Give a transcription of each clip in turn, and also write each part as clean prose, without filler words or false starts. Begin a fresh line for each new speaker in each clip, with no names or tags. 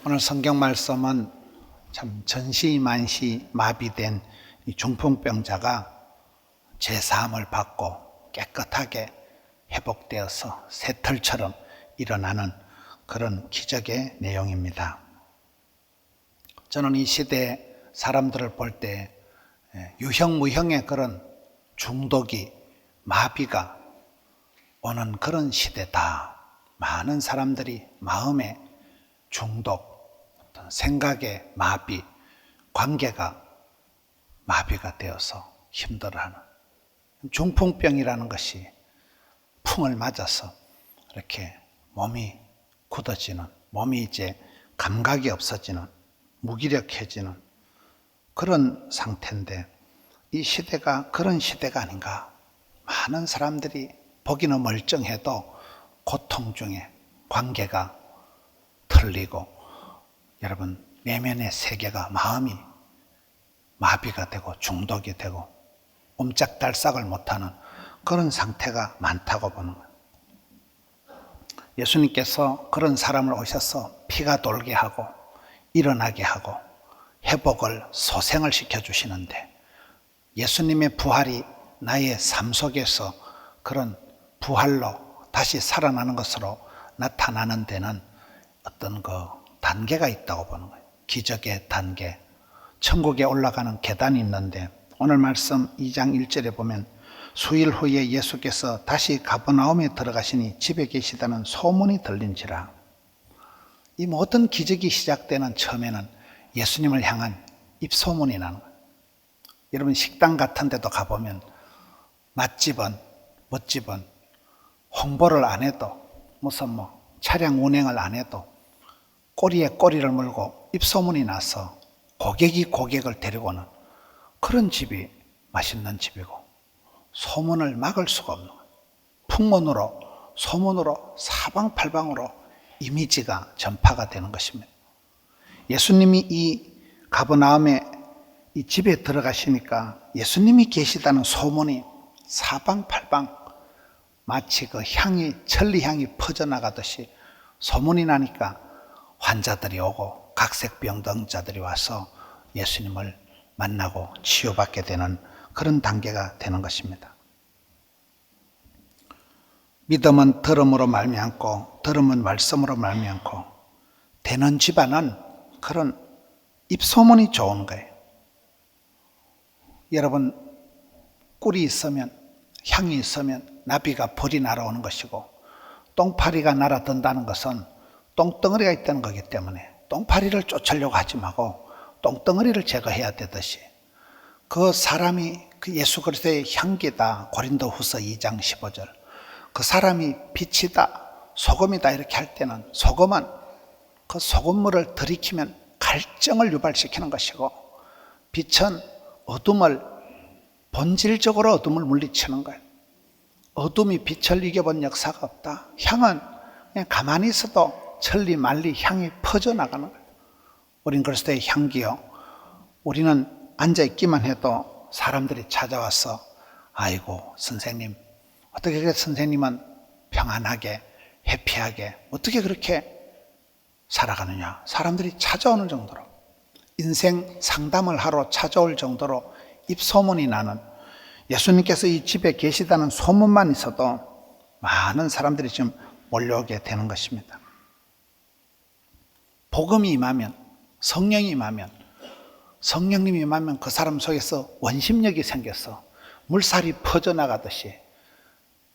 오늘 성경 말씀은 참 전시만시 마비된 이 중풍병자가 제사함을 받고 깨끗하게 회복되어서 새털처럼 일어나는 그런 기적의 내용입니다. 저는 이 시대 사람들을 볼 때 유형무형의 그런 중독이 마비가 오는 그런 시대다. 많은 사람들이 마음의 중독, 어떤 생각의 마비, 관계가 마비가 되어서 힘들어하는 중풍병이라는 것이 풍을 맞아서 이렇게 몸이 굳어지는, 몸이 이제 감각이 없어지는, 무기력해지는 그런 상태인데 이 시대가 그런 시대가 아닌가. 많은 사람들이 보기는 멀쩡해도 고통 중에 관계가 틀리고 여러분 내면의 세계가 마음이 마비가 되고 중독이 되고 옴짝달싹을 못하는 그런 상태가 많다고 보는 거예요. 예수님께서 그런 사람을 오셔서 피가 돌게 하고 일어나게 하고 회복을 소생을 시켜주시는데 예수님의 부활이 나의 삶 속에서 그런 부활로 다시 살아나는 것으로 나타나는 데는 어떤 그 단계가 있다고 보는 거예요. 기적의 단계. 천국에 올라가는 계단이 있는데 오늘 말씀 2장 1절에 보면 수일 후에 예수께서 다시 가버나움에 들어가시니 집에 계시다는 소문이 들린지라. 이 모든 기적이 시작되는 처음에는 예수님을 향한 입소문이 나는 거예요. 여러분 식당 같은 데도 가보면 맛집은 멋집은 홍보를 안 해도 무슨 차량 운행을 안 해도 꼬리에 꼬리를 물고 입소문이 나서 고객이 고객을 데리고 오는 그런 집이 맛있는 집이고 소문을 막을 수가 없는 거예요. 풍문으로 소문으로 사방팔방으로 이미지가 전파가 되는 것입니다. 예수님이 이 가버나움에 이 집에 들어가시니까 예수님이 계시다는 소문이 사방팔방 마치 그 향이 천리향이 퍼져나가듯이 소문이 나니까 환자들이 오고 각색병동자들이 와서 예수님을 만나고 치유받게 되는 그런 단계가 되는 것입니다. 믿음은 들음으로 말미암고 들음은 말씀으로 말미암고 되는 집안은 그런 입소문이 좋은 거예요. 여러분 꿀이 있으면 향이 있으면 나비가 벌이 날아오는 것이고 똥파리가 날아든다는 것은 똥덩어리가 있다는 거기 때문에 똥파리를 쫓으려고 하지 말고 똥덩어리를 제거해야 되듯이 그 사람이 그 예수 그리스도의 향기다. 고린도후서 2장 15절. 그 사람이 빛이다, 소금이다 이렇게 할 때는 소금은 그 소금물을 들이키면 갈증을 유발시키는 것이고 빛은 어둠을 본질적으로 어둠을 물리치는 거예요. 어둠이 빛을 이겨본 역사가 없다. 향은 그냥 가만히 있어도 천리 만리 향이 퍼져나가는 거예요. 우린 그리스도의 향기요. 우리는 앉아있기만 해도 사람들이 찾아와서 아이고 선생님 어떻게 그렇게 선생님은 평안하게 해피하게 어떻게 그렇게 살아가느냐. 사람들이 찾아오는 정도로 인생 상담을 하러 찾아올 정도로 입소문이 나는 예수님께서 이 집에 계시다는 소문만 있어도 많은 사람들이 지금 몰려오게 되는 것입니다. 복음이 임하면 성령이 임하면 성령님이 임하면 그 사람 속에서 원심력이 생겨서 물살이 퍼져나가듯이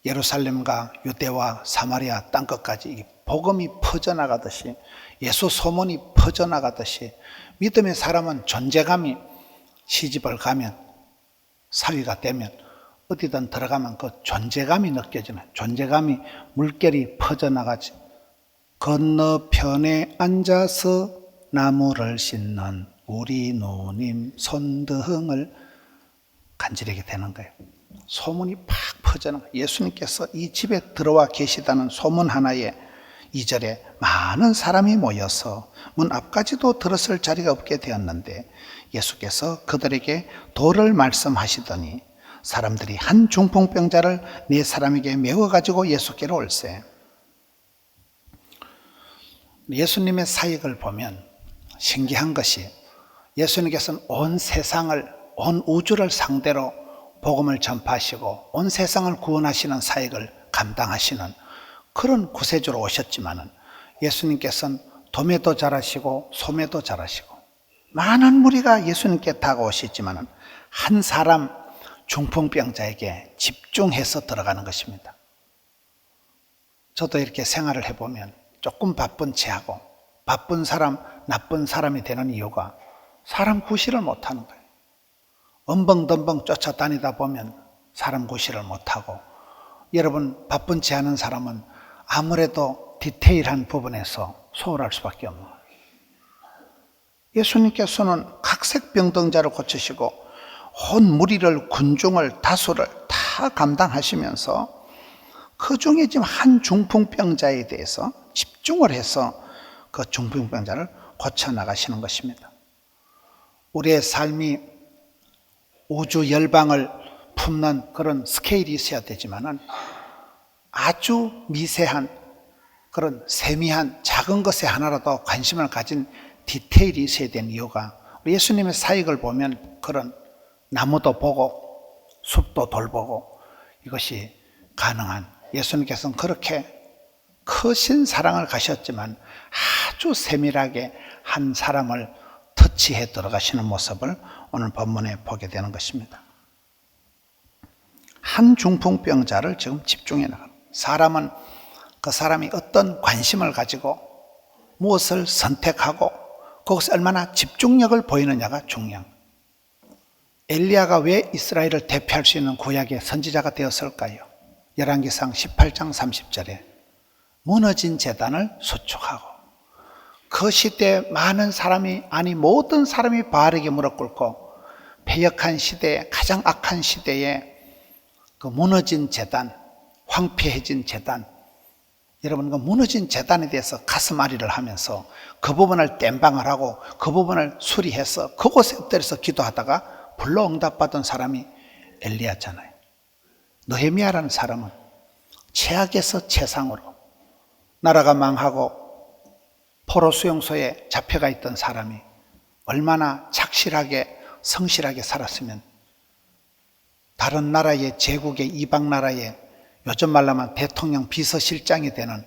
예루살렘과 유대와 사마리아 땅끝까지 복음이 퍼져나가듯이 예수 소문이 퍼져나가듯이 믿음의 사람은 존재감이 시집을 가면 사위가 되면 어디든 들어가면 그 존재감이 느껴지는 존재감이 물결이 퍼져나가지. 건너편에 앉아서 나무를 씻는 우리 누님 손등을 간지르게 되는 거예요. 소문이 팍 퍼져나가. 예수님께서 이 집에 들어와 계시다는 소문 하나에 2절에 많은 사람이 모여서 문 앞까지도 들었을 자리가 없게 되었는데 예수께서 그들에게 도를 말씀하시더니 사람들이 한 중풍병자를 네 사람에게 메워 가지고 예수께로 올세. 예수님의 사역을 보면 신기한 것이 예수님께서는 온 세상을, 온 우주를 상대로 복음을 전파하시고 온 세상을 구원하시는 사역을 감당하시는 그런 구세주로 오셨지만은 예수님께서는 도매도 잘하시고 소매도 잘하시고 많은 무리가 예수님께 다가오시지만은 한 사람 중풍병자에게 집중해서 들어가는 것입니다. 저도 이렇게 생활을 해보면 조금 바쁜 체하고 바쁜 사람, 나쁜 사람이 되는 이유가 사람 구실을 못하는 거예요. 엄벙덤벙 쫓아다니다 보면 사람 구실을 못하고, 여러분 바쁜 체 하는 사람은 아무래도 디테일한 부분에서 소홀할 수밖에 없는 거예요. 예수님께서는 각색병동자를 고치시고 온 무리를, 군중을, 다수를 다 감당하시면서 그 중에 지금 한 중풍병자에 대해서 집중을 해서 그 중풍병자를 고쳐나가시는 것입니다. 우리의 삶이 우주 열방을 품는 그런 스케일이 있어야 되지만은 아주 미세한 그런 세미한 작은 것에 하나라도 관심을 가진 디테일이 있어야 되는 이유가, 예수님의 사역을 보면 그런 나무도 보고 숲도 돌보고 이것이 가능한, 예수님께서는 그렇게 크신 사랑을 가셨지만 아주 세밀하게 한 사람을 터치해 들어가시는 모습을 오늘 본문에 보게 되는 것입니다. 한 중풍병자를 지금 집중해 나가는, 사람은 그 사람이 어떤 관심을 가지고 무엇을 선택하고 그것에 얼마나 집중력을 보이느냐가 중요한 거예요. 엘리야가 왜 이스라엘을 대표할 수 있는 구약의 선지자가 되었을까요? 열왕기상 18장 30절에 무너진 제단을 수축하고, 그 시대에 많은 사람이, 아니 모든 사람이 바알에게 무릎 꿇고 패역한 시대에, 가장 악한 시대에 그 무너진 제단, 황폐해진 제단, 여러분 그 무너진 제단에 대해서 가슴앓이를 하면서 그 부분을 땜방을 하고 그 부분을 수리해서 그곳에 엎드려서 기도하다가 불로 응답받은 사람이 엘리야잖아요. 느헤미야라는 사람은 최악에서 최상으로 나라가 망하고 포로 수용소에 잡혀가 있던 사람이 얼마나 착실하게 성실하게 살았으면 다른 나라의, 제국의, 이방 나라의, 요즘 말로 하면 대통령 비서실장이 되는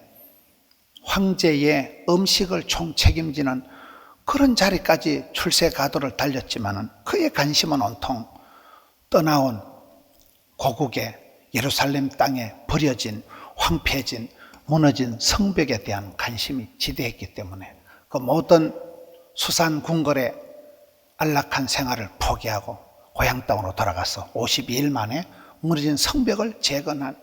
황제의 음식을 총 책임지는 그런 자리까지 출세가도를 달렸지만은 그의 관심은 온통 떠나온 고국의 예루살렘 땅에 버려진, 황폐해진, 무너진 성벽에 대한 관심이 지대했기 때문에 그 모든 수산 궁궐의 안락한 생활을 포기하고 고향 땅으로 돌아가서 52일 만에 무너진 성벽을 재건한,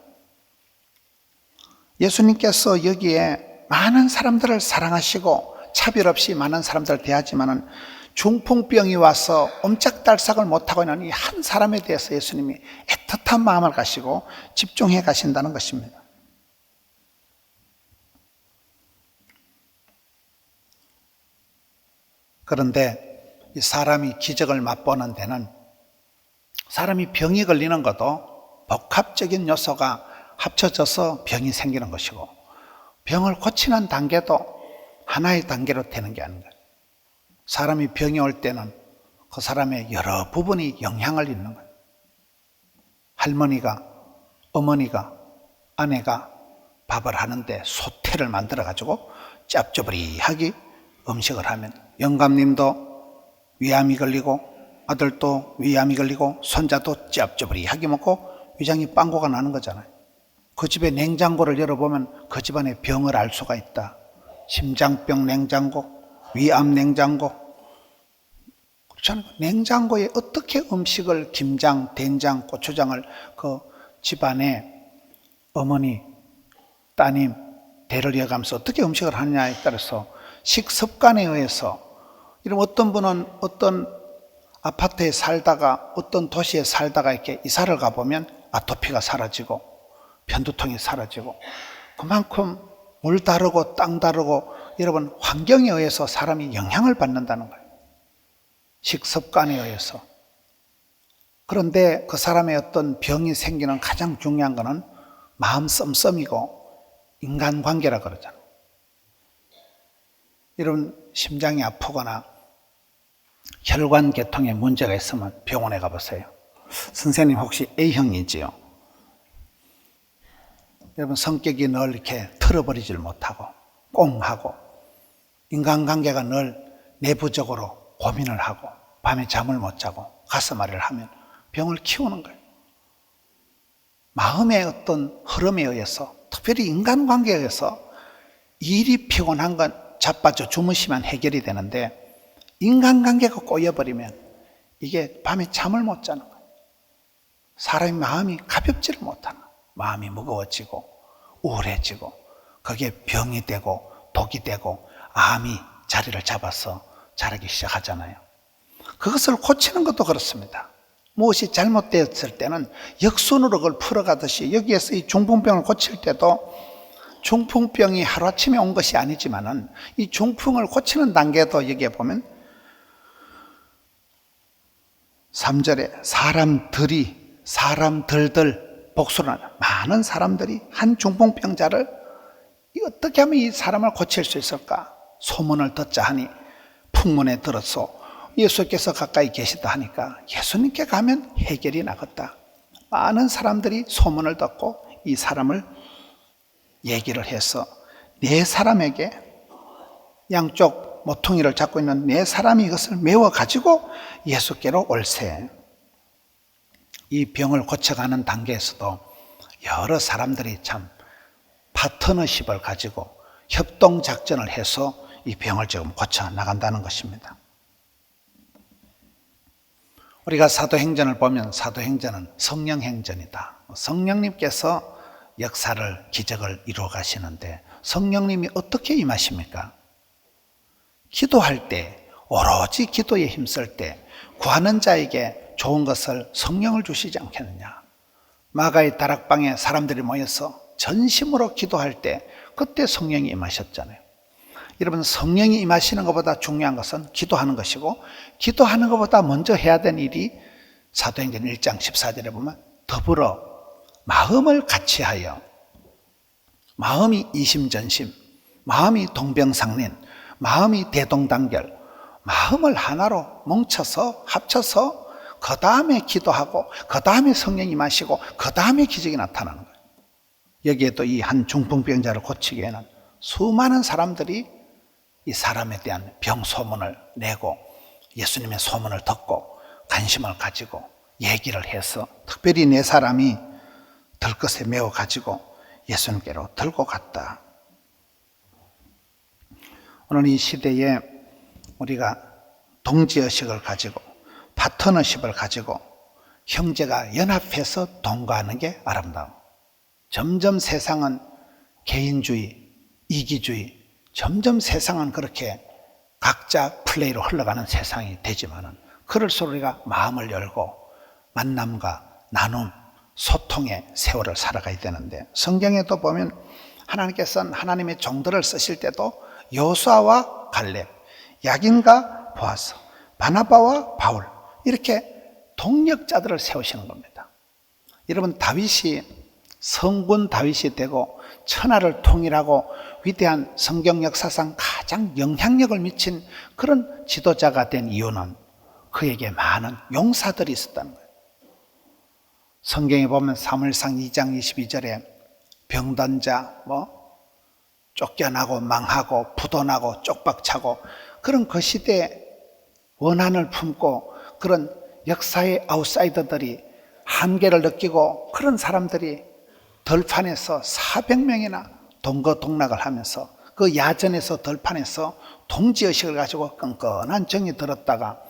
예수님께서 여기에 많은 사람들을 사랑하시고 차별 없이 많은 사람들을 대하지만은 중풍병이 와서 옴짝달싹을 못하고 있는 이 한 사람에 대해서 예수님이 애틋한 마음을 가시고 집중해 가신다는 것입니다. 그런데 이 사람이 기적을 맛보는 데는, 사람이 병이 걸리는 것도 복합적인 요소가 합쳐져서 병이 생기는 것이고, 병을 고치는 단계도 하나의 단계로 되는 게 아닌가. 사람이 병이 올 때는 그 사람의 여러 부분이 영향을 입는 거예요. 할머니가, 어머니가, 아내가 밥을 하는데 소태를 만들어 가지고 짭조리하게 음식을 하면 영감님도 위암이 걸리고 아들도 위암이 걸리고 손자도 짭조리하게 먹고 위장이 빵고가 나는 거잖아요. 그 집의 냉장고를 열어보면 그 집안의 병을 알 수가 있다. 심장병 냉장고, 위암 냉장고. 그렇잖아요. 냉장고에 어떻게 음식을, 김장, 된장, 고추장을 그 집안에 어머니, 따님, 대를 이어가면서 어떻게 음식을 하느냐에 따라서 식습관에 의해서, 이런 어떤 분은 어떤 아파트에 살다가 어떤 도시에 살다가 이렇게 이사를 가보면 아토피가 사라지고 편두통이 사라지고, 그만큼 물 다르고 땅 다르고 여러분 환경에 의해서 사람이 영향을 받는다는 거예요. 식습관에 의해서. 그런데 그 사람의 어떤 병이 생기는 가장 중요한 것은 마음 씀씀이고 인간관계라 그러잖아요. 여러분 심장이 아프거나 혈관 계통에 문제가 있으면 병원에 가보세요. 선생님 혹시 A형이지요? 여러분 성격이 늘 이렇게 털어버리질 못하고 꽁하고 인간관계가 늘 내부적으로 고민을 하고 밤에 잠을 못 자고 가슴앓이를 하면 병을 키우는 거예요. 마음의 어떤 흐름에 의해서, 특별히 인간관계에 의해서 일이 피곤한 건 자빠져 주무시면 해결이 되는데 인간관계가 꼬여버리면 이게 밤에 잠을 못 자는 거예요. 사람의 마음이 가볍지를 못하는 거예요. 마음이 무거워지고 우울해지고 그게 병이 되고 독이 되고 암이 자리를 잡아서 자라기 시작하잖아요. 그것을 고치는 것도 그렇습니다. 무엇이 잘못되었을 때는 역순으로 그걸 풀어가듯이 여기에서 이 중풍병을 고칠 때도 중풍병이 하루아침에 온 것이 아니지만은 이 중풍을 고치는 단계도 여기에 보면 3절에 사람들들 복수로 하는 많은 사람들이 한 중풍병자를 어떻게 하면 이 사람을 고칠 수 있을까 소문을 듣자 하니 풍문에 들어서 예수께서 가까이 계시다 하니까 예수님께 가면 해결이 나겠다. 많은 사람들이 소문을 듣고 이 사람을 얘기를 해서 네 사람에게 양쪽 모퉁이를 잡고 있는 네 사람이 이것을 메워 가지고 예수께로 올세. 이 병을 고쳐가는 단계에서도 여러 사람들이 참 파트너십을 가지고 협동작전을 해서 이 병을 지금 고쳐나간다는 것입니다. 우리가 사도행전을 보면 사도행전은 성령행전이다. 성령님께서 역사를, 기적을 이루어 가시는데 성령님이 어떻게 임하십니까? 기도할 때, 오로지 기도에 힘쓸 때 구하는 자에게 좋은 것을 성령을 주시지 않겠느냐. 마가의 다락방에 사람들이 모여서 전심으로 기도할 때 그때 성령이 임하셨잖아요. 여러분 성령이 임하시는 것보다 중요한 것은 기도하는 것이고 기도하는 것보다 먼저 해야 되는 일이 사도행전 1장 14절에 보면 더불어 마음을 같이하여, 마음이 이심전심, 마음이 동병상련, 마음이 대동단결, 마음을 하나로 뭉쳐서 합쳐서 그 다음에 기도하고 그 다음에 성령이 임하시고 그 다음에 기적이 나타나는 거예요. 여기에도 이 한 중풍병자를 고치기에는 수많은 사람들이 이 사람에 대한 병 소문을 내고 예수님의 소문을 듣고 관심을 가지고 얘기를 해서 특별히 네 사람이 들것에 메워 가지고 예수님께로 들고 갔다. 오늘 이 시대에 우리가 동지의식을 가지고 파트너십을 가지고 형제가 연합해서 동거하는 게 아름다워. 점점 세상은 개인주의, 이기주의, 점점 세상은 그렇게 각자 플레이로 흘러가는 세상이 되지만은 그럴수록 우리가 마음을 열고 만남과 나눔, 소통의 세월을 살아가야 되는데 성경에도 보면 하나님께서는 하나님의 종들을 쓰실 때도 여호수아와 갈렙, 야긴과 보아스, 바나바와 바울 이렇게 동력자들을 세우시는 겁니다. 여러분 다윗이 성군 다윗이 되고 천하를 통일하고 위대한 성경 역사상 가장 영향력을 미친 그런 지도자가 된 이유는 그에게 많은 용사들이 있었다는 거예요. 성경에 보면 사무엘상 2장 22절에 병든 자, 쫓겨나고 망하고 부도나고 쪽박차고 그런 그 시대에 원한을 품고 그런 역사의 아웃사이더들이 한계를 느끼고 그런 사람들이 들판에서 400명이나 동거동락을 하면서 그 야전에서 들판에서 동지의식을 가지고 끈끈한 정이 들었다가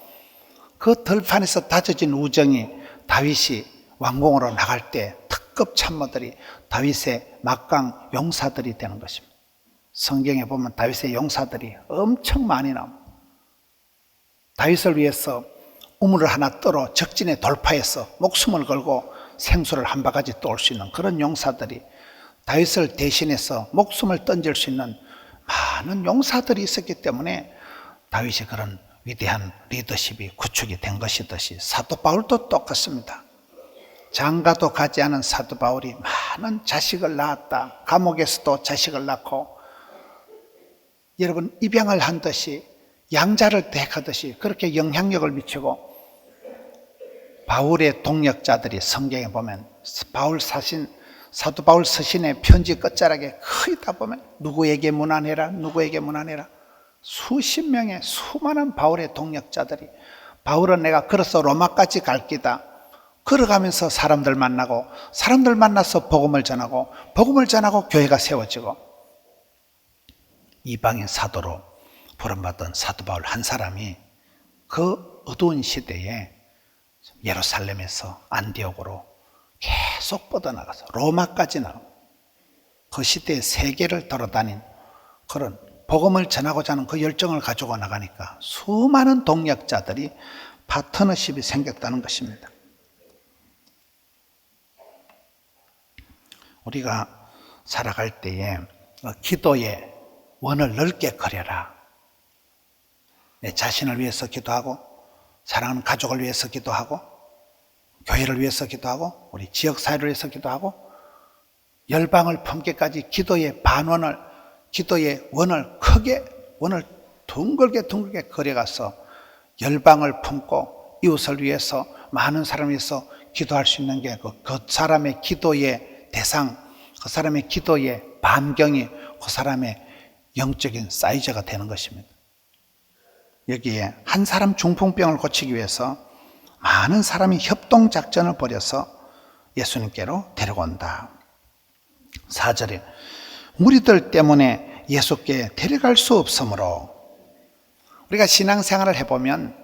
그 들판에서 다져진 우정이 다윗이 왕궁으로 나갈 때 특급 참모들이 다윗의 막강 용사들이 되는 것입니다. 성경에 보면 다윗의 용사들이 엄청 많이 나옵니다. 다윗을 위해서 우물을 하나 떨어 적진에 돌파해서 목숨을 걸고 생수를 한 바가지 떠올 수 있는 그런 용사들이 다윗을 대신해서 목숨을 던질 수 있는 많은 용사들이 있었기 때문에 다윗이 그런 위대한 리더십이 구축이 된 것이듯이 사도 바울도 똑같습니다. 장가도 가지 않은 사도 바울이 많은 자식을 낳았다. 감옥에서도 자식을 낳고 여러분 입양을 한 듯이 양자를 대하듯이 그렇게 영향력을 미치고 바울의 동역자들이 성경에 보면 사도 바울 서신의 편지 끝자락에 크다 보면 누구에게 문안해라 누구에게 문안해라 수십 명의 수많은 바울의 동역자들이 바울은 내가 걸어서 로마까지 갈 기다 걸어가면서 사람들 만나고 사람들 만나서 복음을 전하고 복음을 전하고 교회가 세워지고 이방의 사도로 부름받은 사도 바울 한 사람이 그 어두운 시대에 예루살렘에서 안디옥으로 계속 뻗어나가서 로마까지 나가고 그 시대의 세계를 돌아다닌 그런 복음을 전하고자 하는 그 열정을 가지고 나가니까 수많은 동역자들이 파트너십이 생겼다는 것입니다. 우리가 살아갈 때에 기도의 원을 넓게 그려라. 내 자신을 위해서 기도하고 사랑하는 가족을 위해서 기도하고 교회를 위해서 기도하고 우리 지역사회를 위해서 기도하고 열방을 품기까지 기도의 반원을 기도의 원을 크게 원을 둥글게 그려가서 열방을 품고 이웃을 위해서 많은 사람을 위해서 기도할 수 있는 게 그 사람의 기도의 대상 그 사람의 기도의 반경이 그 사람의 영적인 사이즈가 되는 것입니다. 여기에 한 사람 중풍병을 고치기 위해서 많은 사람이 협동작전을 벌여서 예수님께로 데려온다. 4절에 무리들 때문에 예수께 데려갈 수 없으므로 우리가 신앙생활을 해보면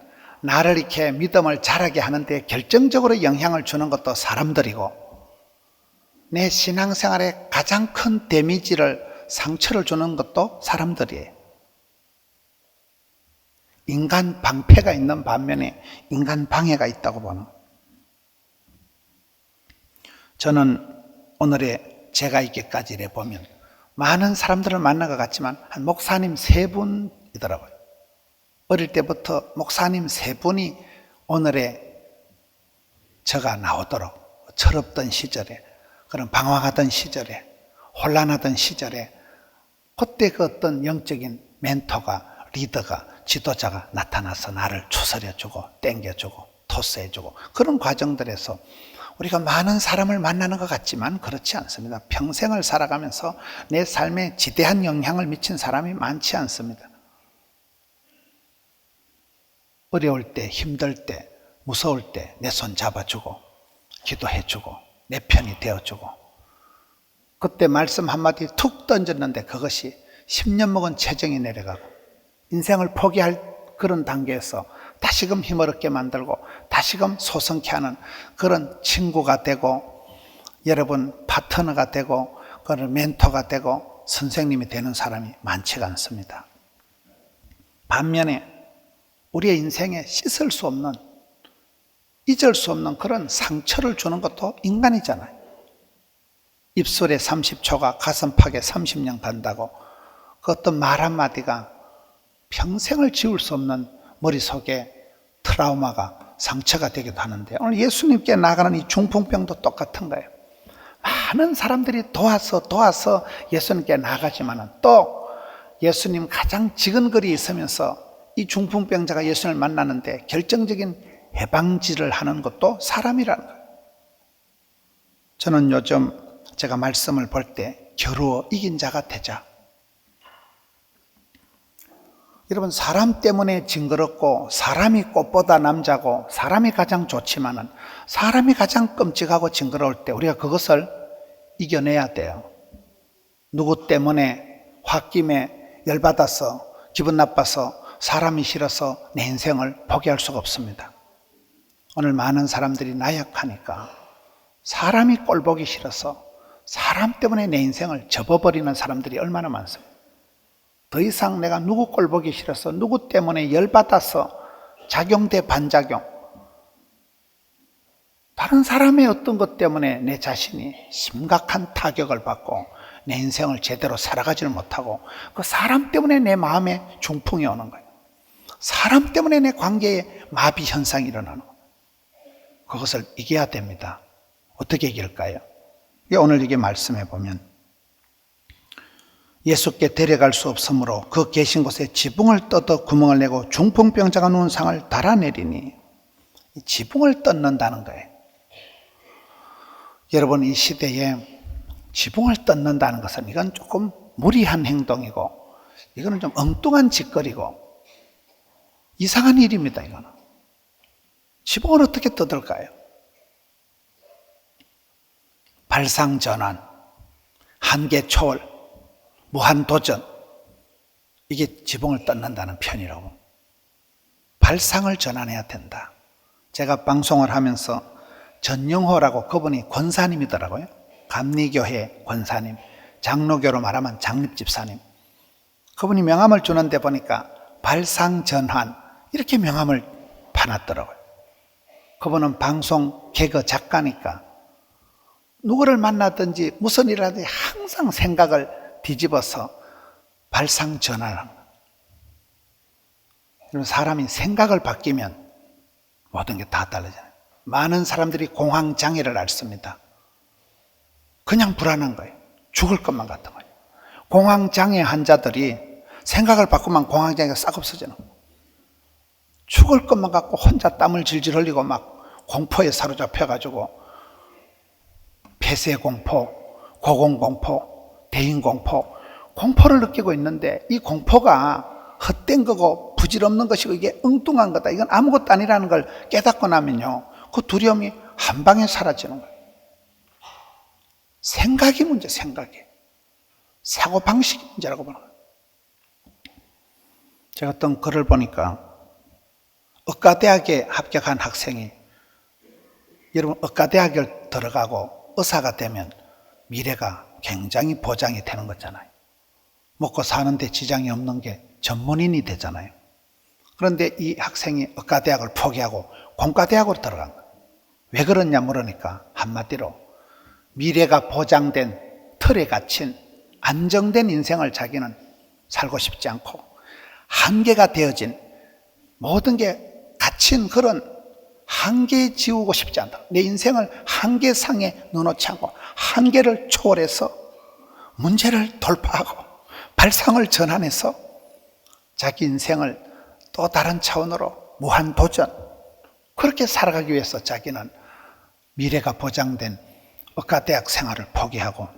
나를 이렇게 믿음을 자라게 하는데 결정적으로 영향을 주는 것도 사람들이고 내 신앙생활에 가장 큰 데미지를 상처를 주는 것도 사람들이에요. 인간 방패가 있는 반면에 인간 방해가 있다고 보는. 저는 오늘의 제가 있기까지 보면 많은 사람들을 만난 것 같지만 한 목사님 3분이더라고요. 어릴 때부터 목사님 3분이 오늘의 저가 나오도록 철없던 시절에 그런 방황하던 시절에 혼란하던 시절에 그때 그 어떤 영적인 멘토가 리더가 지도자가 나타나서 나를 추스려주고 땡겨주고 토스해주고 그런 과정들에서 우리가 많은 사람을 만나는 것 같지만 그렇지 않습니다. 평생을 살아가면서 내 삶에 지대한 영향을 미친 사람이 많지 않습니다. 어려울 때, 힘들 때, 무서울 때 내 손 잡아주고 기도해주고 내 편이 되어주고 그때 말씀 한마디 툭 던졌는데 그것이 10년 먹은 체정이 내려가고 인생을 포기할 그런 단계에서 다시금 힘을 얻게 만들고 다시금 소성케 하는 그런 친구가 되고 여러분 파트너가 되고 그런 멘토가 되고 선생님이 되는 사람이 많지가 않습니다. 반면에 우리의 인생에 씻을 수 없는 잊을 수 없는 그런 상처를 주는 것도 인간이잖아요. 입술에 30초가 가슴팍에 30년 간다고 그 어떤 말 한마디가 평생을 지울 수 없는 머릿속에 트라우마가 상처가 되기도 하는데 오늘 예수님께 나가는 이 중풍병도 똑같은 거예요. 많은 사람들이 도와서 예수님께 나가지만 또 예수님 가장 지근거리 있으면서 이 중풍병자가 예수님을 만나는데 결정적인 해방지를 하는 것도 사람이라는 거예요. 저는 요즘 제가 말씀을 볼 때 겨루어 이긴 자가 되자. 여러분 사람 때문에 징그럽고 사람이 꽃보다 남자고 사람이 가장 좋지만은 사람이 가장 끔찍하고 징그러울 때 우리가 그것을 이겨내야 돼요. 누구 때문에 홧김에 열받아서 기분 나빠서 사람이 싫어서 내 인생을 포기할 수가 없습니다. 오늘 많은 사람들이 나약하니까 사람이 꼴보기 싫어서 사람 때문에 내 인생을 접어버리는 사람들이 얼마나 많습니다. 더 이상 내가 누구 꼴보기 싫어서 누구 때문에 열받아서 작용 대 반작용 다른 사람의 어떤 것 때문에 내 자신이 심각한 타격을 받고 내 인생을 제대로 살아가지를 못하고 그 사람 때문에 내 마음에 중풍이 오는 거예요. 사람 때문에 내 관계에 마비 현상이 일어나는 거예요. 그것을 이겨야 됩니다. 어떻게 이길까요? 오늘 이게 말씀해 보면 예수께 데려갈 수 없으므로 그 계신 곳에 지붕을 뜯어 구멍을 내고 중풍병자가 누운 상을 달아내리니, 이 지붕을 뜯는다는 거예요. 여러분, 이 시대에 지붕을 뜯는다는 것은 이건 조금 무리한 행동이고, 이거는 좀 엉뚱한 짓거리고 이상한 일입니다. 이거는. 지붕을 어떻게 뜯을까요? 발상전환, 한계 초월, 무한도전, 이게 지붕을 뜯는다는 편이라고. 발상을 전환해야 된다. 제가 방송을 하면서 전영호라고, 그분이 권사님이더라고요. 감리교회 권사님, 장로교로 말하면 장립집사님. 그분이 명함을 주는데 보니까 발상전환, 이렇게 명함을 파놨더라고요. 그분은 방송 개그 작가니까 누구를 만나든지 무슨 일을 하든지 항상 생각을 뒤집어서 발상전환하는 거예요. 사람이 생각을 바뀌면 모든 게 다 달라져요. 많은 사람들이 공황장애를 앓습니다. 그냥 불안한 거예요. 죽을 것만 같은 거예요. 공황장애 환자들이 생각을 바꾸면 공황장애가 싹 없어지는 거예요. 죽을 것만 갖고 혼자 땀을 질질 흘리고 막 공포에 사로잡혀가지고 폐쇄공포, 고공공포, 대인공포, 공포를 느끼고 있는데, 이 공포가 헛된 거고 부질없는 것이고 이게 엉뚱한 거다, 이건 아무것도 아니라는 걸 깨닫고 나면요, 그 두려움이 한 방에 사라지는 거예요. 생각이 문제, 생각이. 사고방식이 문제라고 보는 거예요. 제가 어떤 글을 보니까 의과대학에 합격한 학생이, 여러분, 의과대학을 들어가고 의사가 되면 미래가 굉장히 보장이 되는 거잖아요. 먹고 사는데 지장이 없는 게 전문인이 되잖아요. 그런데 이 학생이 의과대학을 포기하고 공과대학으로 들어간 거예요. 왜 그러냐 물으니까 한마디로 미래가 보장된 틀에 갇힌 안정된 인생을 자기는 살고 싶지 않고, 한계가 되어진 모든 게 갇힌 그런 한계에 지우고 싶지 않다. 내 인생을 한계상에 넣어놓지 않고 한계를 초월해서 문제를 돌파하고 발상을 전환해서 자기 인생을 또 다른 차원으로 무한도전, 그렇게 살아가기 위해서 자기는 미래가 보장된 의과대학 생활을 포기하고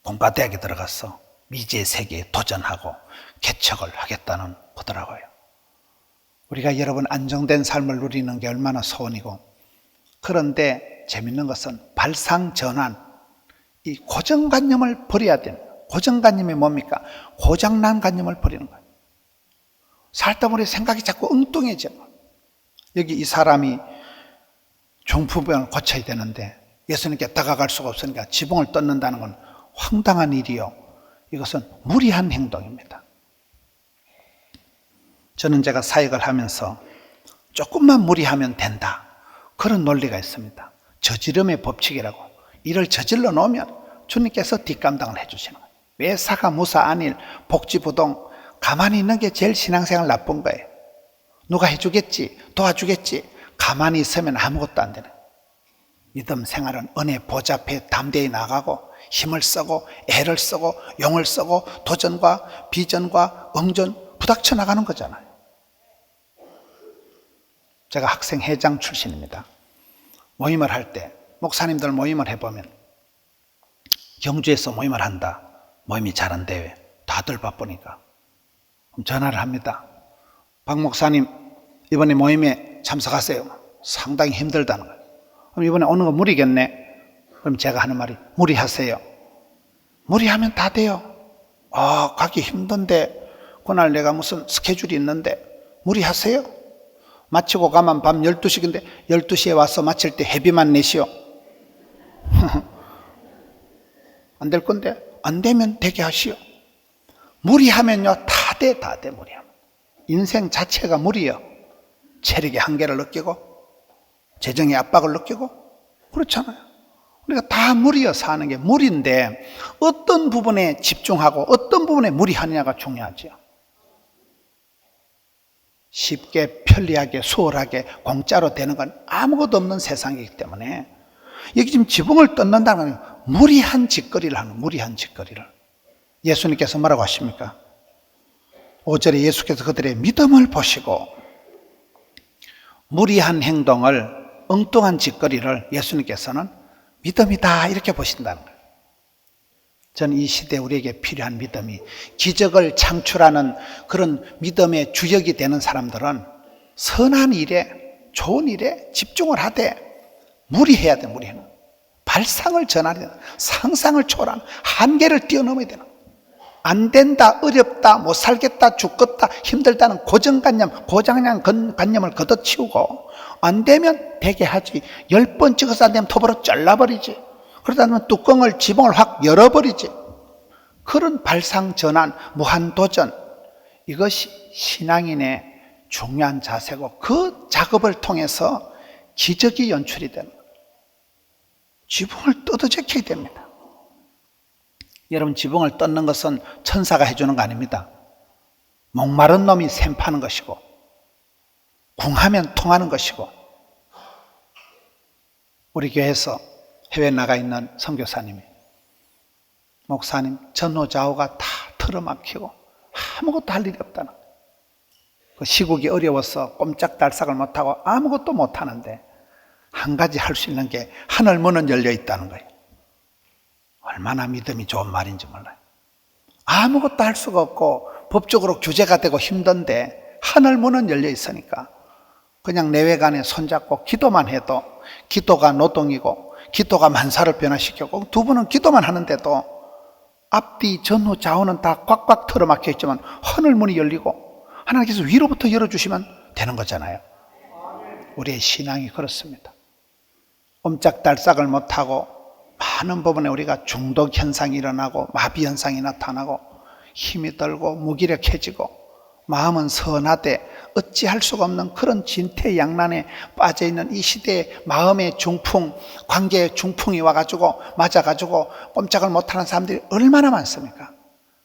공과대학에 들어가서 미지의 세계에 도전하고 개척을 하겠다는 거더라고요. 우리가 여러분 안정된 삶을 누리는 게 얼마나 소원이고, 그런데 재밌는 것은 발상전환, 이 고정관념을 버려야 됩니다. 고정관념이 뭡니까? 고장난 관념을 버리는 거예요. 살다 보니 생각이 자꾸 엉뚱해져. 여기 이 사람이 중풍병을 고쳐야 되는데 예수님께 다가갈 수가 없으니까 지붕을 뜯는다는 건 황당한 일이요, 이것은 무리한 행동입니다. 저는 제가 사역을 하면서 조금만 무리하면 된다, 그런 논리가 있습니다. 저지름의 법칙이라고. 이를 저질러 놓으면 주님께서 뒷감당을 해주시는 거예요. 외사가 무사 안일 복지부동, 가만히 있는 게 제일 신앙생활 나쁜 거예요. 누가 해주겠지, 도와주겠지, 가만히 있으면 아무것도 안 되는 거예요. 믿음 생활은 은혜 보좌 앞에 담대히 나가고 힘을 쓰고 애를 쓰고 용을 쓰고 도전과 비전과 응전 부닥쳐 나가는 거잖아요. 제가 학생 회장 출신입니다. 모임을 할 때 목사님들 모임을 해보면 경주에서 모임을 한다, 모임이 잘 안 돼. 다들 바쁘니까 전화를 합니다. 박 목사님 이번에 모임에 참석하세요. 상당히 힘들다는 거예요. 그럼 이번에 오는 거 무리겠네. 그럼 제가 하는 말이 무리하세요. 무리하면 다 돼요. 가기 힘든데 그날 내가 무슨 스케줄이 있는데 무리하세요. 마치고 가면 밤 12시인데 12시에 와서 마칠 때 회비만 내시오. 안 될 건데 안 되면 되게 하시오. 무리하면요 다 돼, 다 돼. 무리하면 인생 자체가 무리요. 체력의 한계를 느끼고 재정의 압박을 느끼고 그렇잖아요. 우리가 다 무리여 사는 게 무리인데 어떤 부분에 집중하고 어떤 부분에 무리하느냐가 중요하죠. 쉽게 편리하게 수월하게 공짜로 되는 건 아무것도 없는 세상이기 때문에 여기 지금 지붕을 뜯는다는 건 무리한 짓거리를 하는 거예요. 무리한 짓거리를. 예수님께서 뭐라고 하십니까? 5절에 예수께서 그들의 믿음을 보시고 무리한 행동을, 엉뚱한 짓거리를 예수님께서는 믿음이다 이렇게 보신다는 거예요. 저는 이 시대에 우리에게 필요한 믿음이, 기적을 창출하는 그런 믿음의 주역이 되는 사람들은 선한 일에, 좋은 일에 집중을 하되 무리해야 돼. 무리는 발상을 전하야 돼. 상상을 초월한 한계를 뛰어넘어야 되는, 안 된다, 어렵다, 못 살겠다, 죽겠다, 힘들다는 고정관념, 고장관념을 걷어치우고, 안 되면 되게 하지. 10번 찍어서 안 되면 톱으로 잘라버리지. 그러다 보면 뚜껑을, 지붕을 확 열어버리지. 그런 발상 전환, 무한도전, 이것이 신앙인의 중요한 자세고, 그 작업을 통해서 기적이 연출이 되는 거예요. 지붕을 뜯어제켜야 됩니다. 여러분, 지붕을 뜯는 것은 천사가 해주는 거 아닙니다. 목마른 놈이 샘 파는 것이고, 궁하면 통하는 것이고, 우리 교회에서 해외에 나가 있는 선교사님이, 목사님, 전후좌우가 다 틀어막히고 아무것도 할 일이 없다는 거예요. 그 시국이 어려워서 꼼짝달싹을 못하고 아무것도 못하는데 한 가지 할 수 있는 게 하늘 문은 열려 있다는 거예요. 얼마나 믿음이 좋은 말인지 몰라요. 아무것도 할 수가 없고 법적으로 규제가 되고 힘든데 하늘 문은 열려 있으니까 그냥 내외간에 손잡고 기도만 해도, 기도가 노동이고 기도가 만사를 변화시켰고, 두 분은 기도만 하는데도 앞뒤 전후 좌우는 다 꽉꽉 틀어막혀 있지만 하늘 문이 열리고 하나님께서 위로부터 열어주시면 되는 거잖아요. 우리의 신앙이 그렇습니다. 옴짝달싹을 못하고 많은 부분에 우리가 중독 현상이 일어나고 마비 현상이 나타나고 힘이 들고 무기력해지고 마음은 선하되 어찌할 수가 없는 그런 진퇴양난에 빠져있는 이 시대에 마음의 중풍, 관계의 중풍이 와가지고 맞아가지고 꼼짝을 못하는 사람들이 얼마나 많습니까?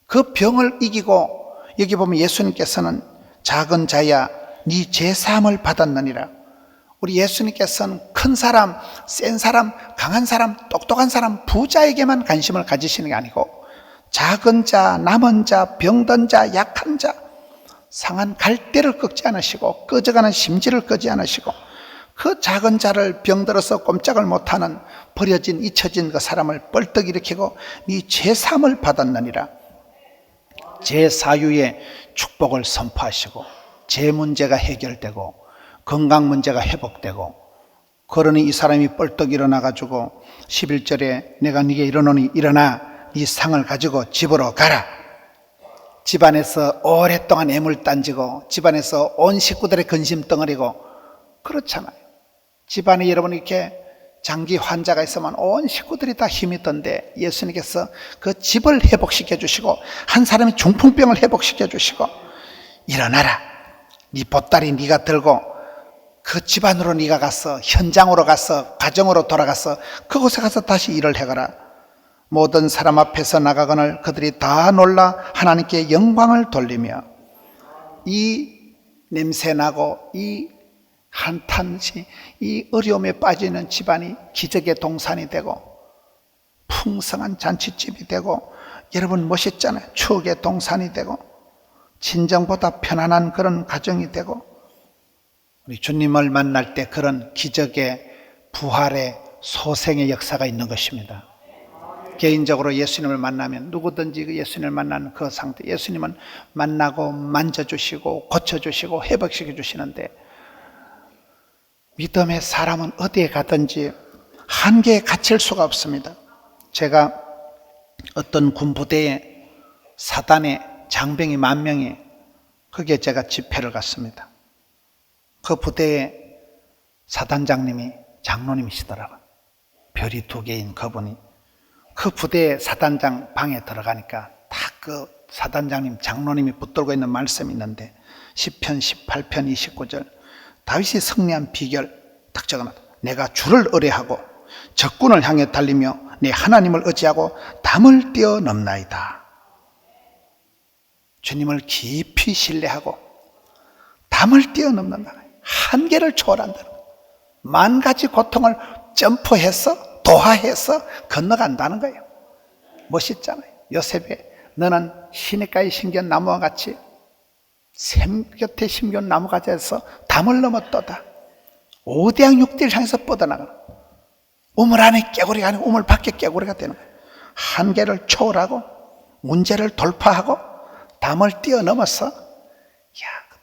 그 병을 이기고, 여기 보면 예수님께서는 작은 자야 네 죄사함을 받았느니라. 우리 예수님께서는 큰 사람, 센 사람, 강한 사람, 똑똑한 사람, 부자에게만 관심을 가지시는 게 아니고 작은 자, 남은 자, 병든 자, 약한 자, 상한 갈대를 꺾지 않으시고 꺼져가는 심지를 끄지 않으시고 그 작은 자를 병들어서 꼼짝을 못하는 버려진, 잊혀진 그 사람을 벌떡 일으키고 네 죄사함을 받았느니라. 제사유의 축복을 선포하시고 제 문제가 해결되고 건강 문제가 회복되고, 그러니 이 사람이 벌떡 일어나가지고 11절에 내가 네게 이르노니 일어나 네 상을 가지고 집으로 가라. 집안에서 오랫동안 애물 딴지고 집안에서 온 식구들의 근심 덩어리고 그렇잖아요. 집안에 여러분 이렇게 장기 환자가 있으면 온 식구들이 다 힘이 든데 예수님께서 그 집을 회복시켜 주시고 한 사람이 중풍병을 회복시켜 주시고 일어나라. 네 보따리 네가 들고 그 집안으로 네가 가서 현장으로 가서 가정으로 돌아가서 그곳에 가서 다시 일을 해가라. 모든 사람 앞에서 나가거늘 그들이 다 놀라 하나님께 영광을 돌리며, 이 냄새나고 이 한탄시, 이 어려움에 빠지는 집안이 기적의 동산이 되고 풍성한 잔치집이 되고, 여러분 멋있잖아요. 추억의 동산이 되고 친정보다 편안한 그런 가정이 되고, 우리 주님을 만날 때 그런 기적의 부활의 소생의 역사가 있는 것입니다. 개인적으로 예수님을 만나면 누구든지 예수님을 만나는 그 상태, 예수님은 만나고 만져주시고 고쳐주시고 회복시켜 주시는데, 믿음의 사람은 어디에 가든지 한계에 갇힐 수가 없습니다. 제가 어떤 군부대에 사단의 장병이 10,000명이, 거기에 제가 집회를 갔습니다. 그 부대에 사단장님이 장로님이시더라고요. 별이 2개인 그분이. 그 부대의 사단장 방에 들어가니까 딱 그 사단장님, 장로님이 붙들고 있는 말씀이 있는데 시편 18편 29절 다윗이 승리한 비결 딱 적어놨다. 내가 주를 의뢰하고 적군을 향해 달리며 내 하나님을 의지하고 담을 뛰어넘나이다. 주님을 깊이 신뢰하고 담을 뛰어넘는다. 한계를 초월한다. 10,000가지 고통을 점프해서 도하해서 건너간다는 거예요. 멋있잖아요. 요셉의 너는 시냇가에 심겨온 나무와 같이 샘 곁에 심겨온 나무가 돼서 담을 넘었도다. 오대양 육지를 향해서 뻗어나가는, 우물 안에 깨구리가 아니고 우물 밖에 깨구리가 되는 거예요. 한계를 초월하고 문제를 돌파하고 담을 뛰어넘어서,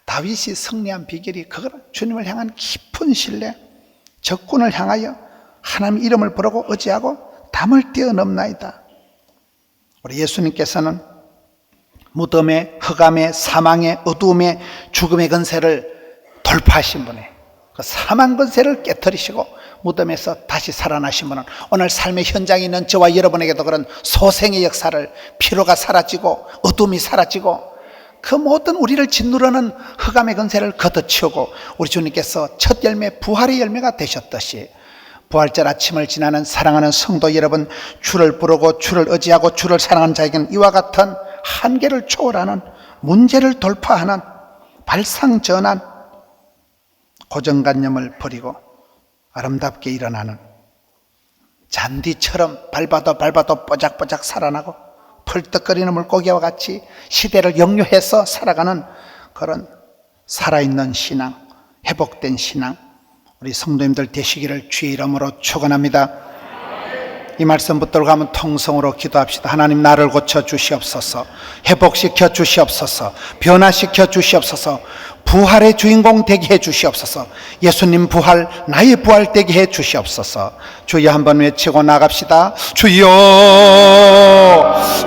다윗이 승리한 비결이 그거는 주님을 향한 깊은 신뢰, 적군을 향하여 하나님 이름을 부르고 의지하고 담을 뛰어넘나이다. 우리 예수님께서는 무덤의 흑암의 사망의 어두움의 죽음의 근세를 돌파하신 분이에요. 그 사망 근세를 깨뜨리시고 무덤에서 다시 살아나신 분은 오늘 삶의 현장에 있는 저와 여러분에게도 그런 소생의 역사를, 피로가 사라지고 어둠이 사라지고 그 모든 우리를 짓누르는 흑암의 근세를 걷어치우고 우리 주님께서 첫 열매 부활의 열매가 되셨듯이 부활절 아침을 지나는 사랑하는 성도 여러분, 주를 부르고 주를 의지하고 주를 사랑하는 자에게는 이와 같은 한계를 초월하는, 문제를 돌파하는, 발상전환, 고정관념을 버리고 아름답게 일어나는, 잔디처럼 밟아도 뽀짝뽀짝 살아나고 펄떡거리는 물고기와 같이 시대를 역류해서 살아가는 그런 살아있는 신앙, 회복된 신앙, 우리 성도님들 되시기를 주의 이름으로 축원합니다. 이 말씀 붙들고 가면 통성으로 기도합시다. 하나님, 나를 고쳐 주시옵소서, 회복시켜 주시옵소서, 변화시켜 주시옵소서, 부활의 주인공 되게 해 주시옵소서, 예수님 부활, 나의 부활 되게 해 주시옵소서. 주여 한번 외치고 나갑시다. 주여,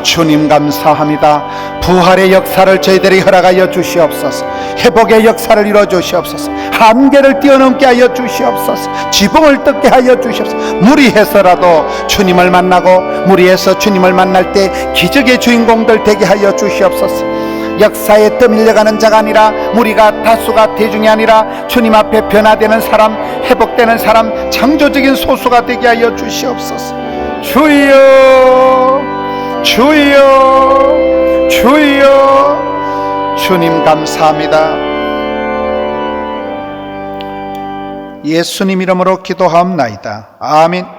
주님 감사합니다. 부활의 역사를 저희들이 허락하여 주시옵소서, 회복의 역사를 이루어 주시옵소서, 한계를 뛰어넘게 하여 주시옵소서, 지붕을 뜯게 하여 주시옵소서. 무리해서라도 주님을 만나고 무리해서 주님을 만날 때 기적의 주인공들 되게 하여 주시옵소서. 역사에 떠밀려가는 자가 아니라, 무리가 다수가 대중이 아니라 주님 앞에 변화되는 사람, 회복되는 사람, 창조적인 소수가 되게 하여 주시옵소서. 주여, 주여, 주여. 주님 감사합니다. 예수님 이름으로 기도하옵나이다. 아멘.